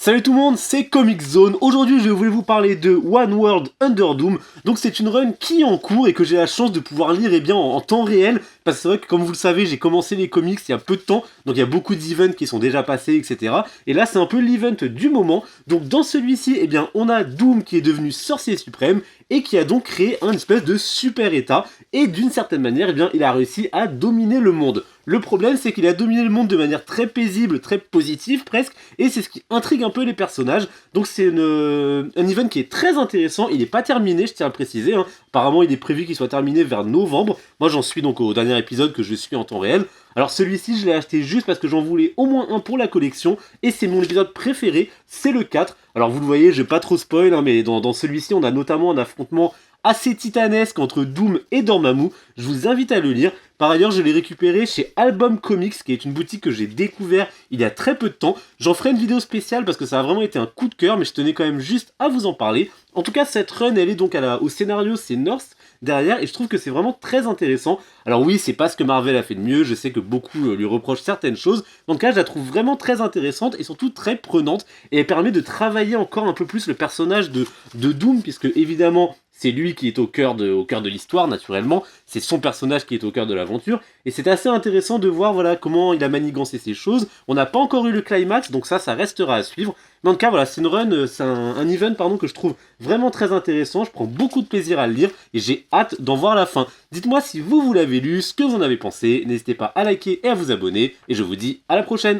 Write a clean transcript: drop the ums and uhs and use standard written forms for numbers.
Salut tout le monde, c'est Comic Zone. Aujourd'hui, je voulais vous parler de One World Under Doom. Donc c'est une run qui est en cours et que j'ai la chance de pouvoir lire en temps réel. Parce que c'est vrai que comme vous le savez, j'ai commencé les comics il y a peu de temps. Donc il y a beaucoup d'events qui sont déjà passés, etc. Et là, c'est un peu l'event du moment. Donc dans celui-ci, on a Doom qui est devenu sorcier suprême et qui a donc créé un espèce de super état. Et d'une certaine manière, il a réussi à dominer le monde. Le problème, c'est qu'il a dominé le monde de manière très paisible, très positive presque, et c'est ce qui intrigue un peu les personnages. Donc c'est un event qui est très intéressant, il n'est pas terminé, je tiens à le préciser, hein. Apparemment il est prévu qu'il soit terminé vers novembre. Moi j'en suis donc au dernier épisode que je suis en temps réel. Alors celui-ci je l'ai acheté juste parce que j'en voulais au moins un pour la collection, et c'est mon épisode préféré, c'est le 4. Alors vous le voyez, je vais pas trop spoil, hein, mais dans celui-ci on a notamment un affrontement assez titanesque entre Doom et Dormammu. Je vous invite à le lire. Par ailleurs, je l'ai récupéré chez Album Comics, qui est une boutique que j'ai découvert il y a très peu de temps. J'en ferai une vidéo spéciale parce que ça a vraiment été un coup de cœur, mais je tenais quand même juste à vous en parler. En tout cas, cette run, elle est donc au scénario, c'est North derrière, et je trouve que c'est vraiment très intéressant. Alors oui, c'est pas ce que Marvel a fait de mieux, je sais que beaucoup lui reprochent certaines choses. En tout cas, je la trouve vraiment très intéressante et surtout très prenante, et elle permet de travailler encore un peu plus le personnage de Doom, puisque évidemment, c'est lui qui est au cœur de l'histoire, naturellement. C'est son personnage qui est au cœur de l'aventure. Et c'est assez intéressant de voir voilà, comment il a manigancé ces choses. On n'a pas encore eu le climax, donc ça restera à suivre. Mais en tout cas, voilà, c'est une run, c'est un event que je trouve vraiment très intéressant. Je prends beaucoup de plaisir à le lire et j'ai hâte d'en voir la fin. Dites-moi si vous l'avez lu, ce que vous en avez pensé. N'hésitez pas à liker et à vous abonner. Et je vous dis à la prochaine.